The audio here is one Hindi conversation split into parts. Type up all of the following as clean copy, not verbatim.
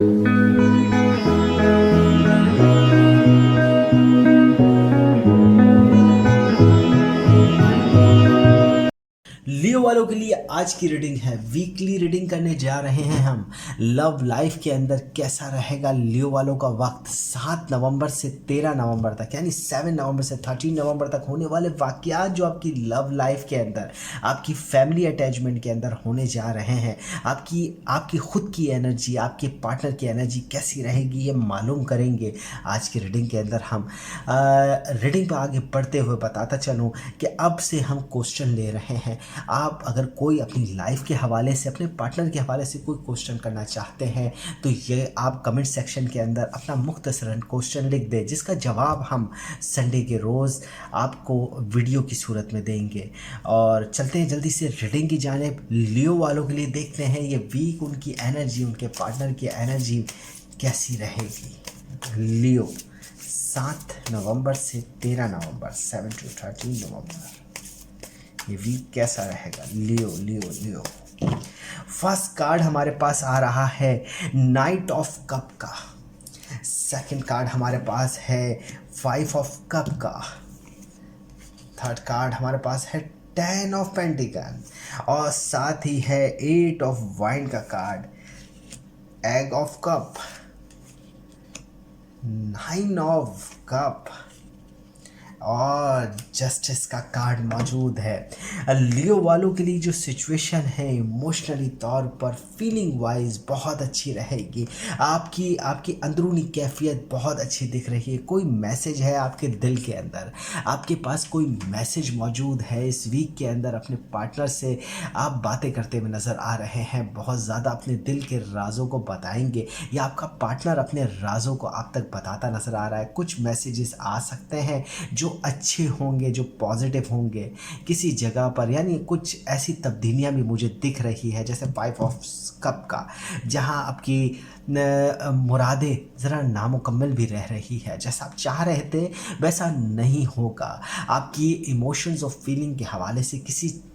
लियो वालों के लिए आज की रीडिंग है। वीकली रीडिंग करने जा रहे हैं हम। लव लाइफ के अंदर कैसा रहेगा लियो वालों का वक्त 7 नवंबर से 13 नवंबर तक, यानी 7 नवंबर से 13 नवंबर तक होने वाले वाकयात जो आपकी लव लाइफ के अंदर, आपकी फैमिली अटैचमेंट के अंदर होने जा रहे हैं। आपकी आपकी खुद की एनर्जी, आपके पार्टनर की एनर्जी कैसी रहेगी ये मालूम करेंगे आज की रीडिंग के अंदर हम। रीडिंग पर आगे बढ़ते हुए बताता चलूँ कि अब से हम क्वेश्चन ले रहे हैं। आप अगर कोई अपनी लाइफ के हवाले से, अपने पार्टनर के हवाले से कोई क्वेश्चन करना चाहते हैं तो ये आप कमेंट सेक्शन के अंदर अपना मुख्तसरन क्वेश्चन लिख दें, जिसका जवाब हम संडे के रोज़ आपको वीडियो की सूरत में देंगे। और चलते हैं जल्दी से रीडिंग की जानिब। लियो वालों के लिए देखते हैं ये वीक उनकी एनर्जी, उनके पार्टनर की एनर्जी कैसी रहेगी। लियो 7 नवंबर से 13 नवंबर, 7 to 13 नवंबर, ये वीक कैसा रहेगा। लियो लियो लियो। फर्स्ट कार्ड हमारे पास आ रहा है नाइट ऑफ कप का। सेकंड कार्ड हमारे पास है 5 ऑफ कप का। थर्ड कार्ड हमारे पास है 10 ऑफ पेंटिकल, और साथ ही है 8 ऑफ वाइन का card, egg of cup, 9 of cup और जस्टिस का कार्ड मौजूद है। लियो वालों के लिए जो सिचुएशन है इमोशनली तौर पर, फीलिंग वाइज बहुत अच्छी रहेगी। आपकी आपकी अंदरूनी कैफियत बहुत अच्छी दिख रही है। कोई मैसेज है आपके दिल के अंदर, आपके पास कोई मैसेज मौजूद है। इस वीक के अंदर अपने पार्टनर से आप बातें करते हुए नज़र आ रहे हैं, बहुत ज़्यादा अपने दिल के राज़ों को बताएंगे, या आपका पार्टनर अपने राज़ों को आप तक बताता नज़र आ रहा है। कुछ मैसेजेस आ सकते हैं जो अच्छे होंगे, जो पॉजिटिव होंगे किसी जगह पर, यानी कुछ ऐसी तब्दीलियां भी मुझे दिख रही है, जैसे 5 ऑफ कप का, जहां आपकी मुरादें ज़रा नामुकम्मल भी रह रही है। जैसा आप चाह रहे थे वैसा नहीं होगा। आपकी इमोशंस और फीलिंग के हवाले से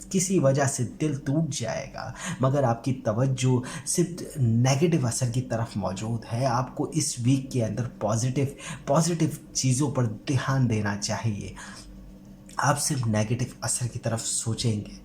किसी वजह से दिल टूट जाएगा, मगर आपकी तवज्जो सिर्फ नेगेटिव असर की तरफ मौजूद है। आपको इस वीक के अंदर पॉजिटिव चीज़ों पर ध्यान देना चाहिए। आप सिर्फ नेगेटिव असर की तरफ सोचेंगे,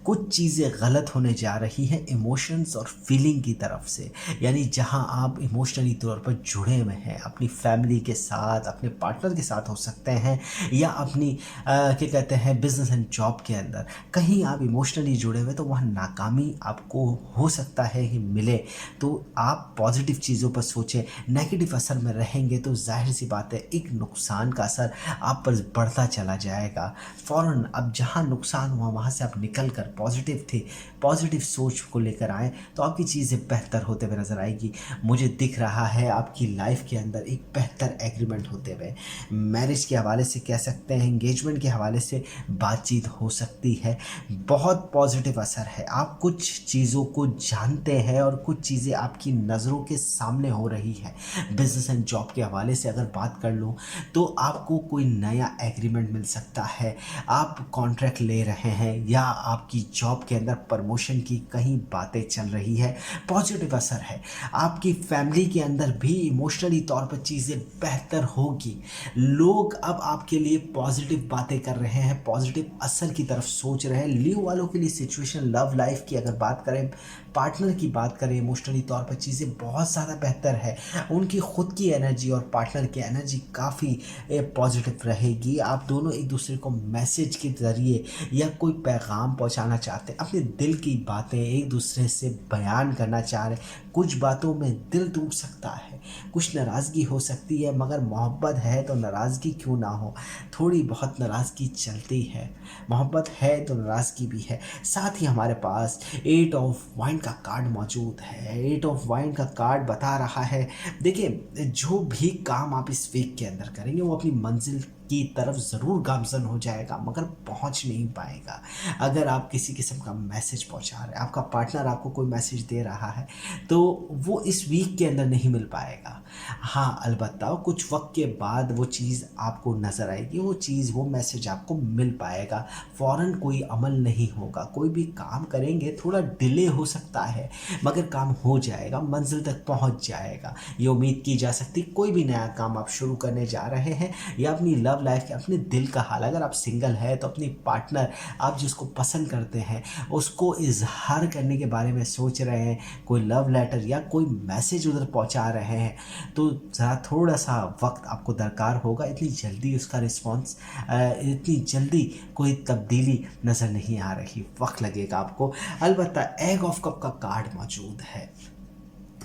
कुछ चीज़ें गलत होने जा रही हैं इमोशंस और फीलिंग की तरफ से। यानी जहां आप इमोशनली तौर पर जुड़े हुए हैं अपनी फैमिली के साथ, अपने पार्टनर के साथ हो सकते हैं, या अपनी क्या कहते हैं बिजनेस एंड जॉब के अंदर कहीं आप इमोशनली जुड़े हुए, तो वहाँ नाकामी आपको हो सकता है कि मिले। तो आप पॉजिटिव चीज़ों पर सोचें। नेगेटिव असर में रहेंगे तो जाहिर सी बात है एक नुकसान का असर आप पर बढ़ता चला जाएगा। फ़ौरन अब जहाँ नुकसान हुआ वहाँ से आप निकल कर पॉजिटिव थे, पॉजिटिव सोच को लेकर आए तो आपकी चीज़ें बेहतर होते हुए नज़र आएगी। मुझे दिख रहा है आपकी लाइफ के अंदर एक बेहतर एग्रीमेंट होते हुए। मैरिज के हवाले से कह सकते हैं, एंगेजमेंट के हवाले से बातचीत हो सकती है। बहुत पॉजिटिव असर है। आप कुछ चीज़ों को जानते हैं और कुछ चीज़ें आपकी नज़रों के सामने हो रही है। बिजनेस एंड जॉब के हवाले से अगर बात कर लूँ तो आपको कोई नया एग्रीमेंट मिल सकता है। आप कॉन्ट्रैक्ट ले रहे हैं या आपकी जॉब के अंदर प्रमोशन की कहीं बातें चल रही है, पॉजिटिव असर है। आपकी फैमिली के अंदर भी इमोशनली तौर पर चीज़ें बेहतर होगी। लोग अब आपके लिए पॉजिटिव बातें कर रहे हैं, पॉजिटिव असर की तरफ सोच रहे हैं। लियो वालों के लिए सिचुएशन लव लाइफ की अगर बात करें, पार्टनर की बात करें, इमोशनली तौर पर चीज़ें बहुत ज़्यादा बेहतर है। उनकी खुद की एनर्जी और पार्टनर की एनर्जी काफ़ी पॉजिटिव रहेगी। आप दोनों एक दूसरे को मैसेज के ज़रिए या कोई पैगाम पहुंचाना चाहते हैं, अपने दिल की बातें एक दूसरे से बयान करना चाह रहे हैं। कुछ बातों में दिल टूट सकता है, कुछ नाराज़गी हो सकती है, मगर मोहब्बत है तो नाराज़गी क्यों ना हो। थोड़ी बहुत नाराज़गी चलती है, मोहब्बत है तो नाराज़गी भी है। साथ ही हमारे पास 8 ऑफ वाइन का कार्ड मौजूद है। 8 ऑफ वाइन का कार्ड बता रहा है, देखिए जो भी काम आप इस वीक के अंदर करेंगे वो अपनी मंजिल की तरफ ज़रूर गामज़न हो जाएगा, मगर पहुंच नहीं पाएगा। अगर आप किसी किस्म का मैसेज पहुंचा रहे हैं, आपका पार्टनर आपको कोई मैसेज दे रहा है, तो वो इस वीक के अंदर नहीं मिल पाएगा। हाँ, अलबत्ता कुछ वक़्त के बाद वो चीज़ आपको नज़र आएगी, वो चीज़, वो मैसेज आपको मिल पाएगा। फ़ौरन कोई अमल नहीं होगा, कोई भी काम करेंगे थोड़ा डिले हो सकता है, मगर काम हो जाएगा, मंज़िल तक पहुँच जाएगा। ये उम्मीद की जा सकती है कोई भी नया काम आप शुरू करने जा रहे हैं या अपनी लव लाइफ़ के अपने दिल का हाल, अगर आप सिंगल हैं तो अपनी पार्टनर, आप जिसको पसंद करते हैं, उसको इज़हार करने के बारे में सोच रहे हैं, कोई लव लेटर या कोई मैसेज उधर पहुँचा रहे हैं, तो ज़रा थोड़ा-सा वक़्त आपको दरकार होगा। इतनी जल्दी उसका रिस्पॉन्स इतनी जल्दी कोई तब्दीली नज़र नहीं आ रही, वक़्त लगेगा आपको। अलबत्ता एग ऑफ कप का कार्ड मौजूद है।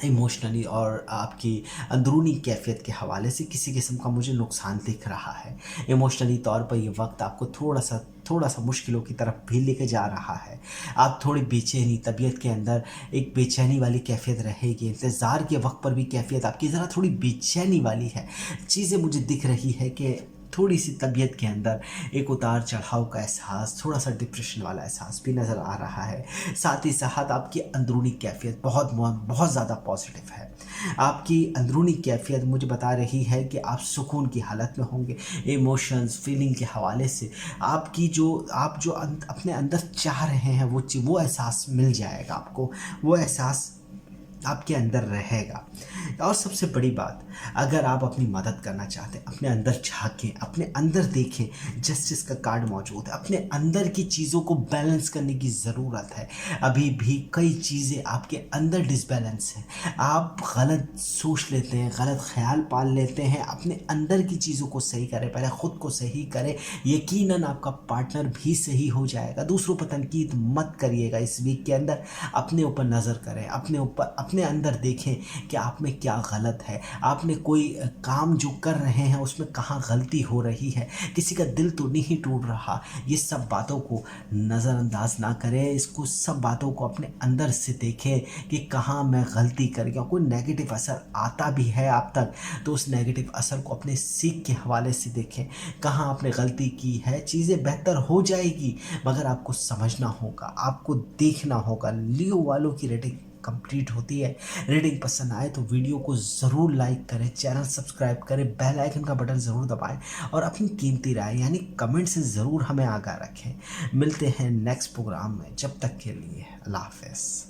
इमोशनली और आपकी अंदरूनी कैफ़ियत के हवाले से किसी किस्म का मुझे नुकसान दिख रहा है। इमोशनली तौर पर ये वक़्त आपको थोड़ा-सा मुश्किलों की तरफ भी लेके जा रहा है। आप थोड़ी बेचैनी, तबीयत के अंदर एक बेचैनी वाली कैफ़ियत रहेगी। इंतज़ार के वक़्त पर भी कैफ़ियत आपकी ज़रा थोड़ी बेचैनी वाली है। चीज़ें मुझे दिख रही है कि थोड़ी-सी तबीयत के अंदर एक उतार-चढ़ाव का एहसास, थोड़ा-सा डिप्रेशन वाला एहसास भी नज़र आ रहा है। साथ ही साथ आपकी अंदरूनी कैफ़ियत बहुत ज़्यादा पॉज़िटिव है। आपकी अंदरूनी कैफ़ियत मुझे बता रही है कि आप सुकून की हालत में होंगे। इमोशंस, फीलिंग के हवाले से आप जो अपने अंदर चाह रहे हैं वो एहसास मिल जाएगा आपको। वो एहसास आपके अंदर रहेगा। और सबसे बड़ी बात, अगर आप अपनी मदद करना चाहते हैं, अपने अंदर झाँकें, अपने अंदर देखें, जस्टिस का कार्ड मौजूद है। अपने अंदर की चीज़ों को बैलेंस करने की ज़रूरत है। अभी भी कई चीज़ें आपके अंदर डिसबैलेंस हैं। आप गलत सोच लेते हैं, गलत ख़्याल पाल लेते हैं। अपने अंदर की चीज़ों को सही करें, पहले ख़ुद को सही करें, यकीनन आपका पार्टनर भी सही हो जाएगा। दूसरों पर तनकीद मत करिएगा इस वीक के अंदर। अपने ऊपर नज़र करें, अपने अंदर देखें कि आप में क्या गलत है, आपने कोई काम जो कर रहे हैं उसमें कहाँ गलती हो रही है, किसी का दिल तो नहीं टूट रहा। ये सब बातों को नज़रअंदाज ना करें, इसको सब बातों को अपने अंदर से देखें कि कहाँ मैं गलती कर गया। कोई नेगेटिव असर आता भी है आप तक तो उस नेगेटिव असर को अपने सीख के हवाले से देखें, कहाँ आपने गलती की है। चीज़ें बेहतर हो जाएगी, मगर आपको समझना होगा, आपको देखना होगा। लियो वालों की रेटिंग कंप्लीट होती है। रीडिंग पसंद आए तो वीडियो को ज़रूर लाइक करें, चैनल सब्सक्राइब करें, बेल आइकन का बटन ज़रूर दबाएं और अपनी कीमती राय यानी कमेंट से ज़रूर हमें आगाह रखें। मिलते हैं नेक्स्ट प्रोग्राम में, जब तक के लिए अल्लाह हाफ़िज़।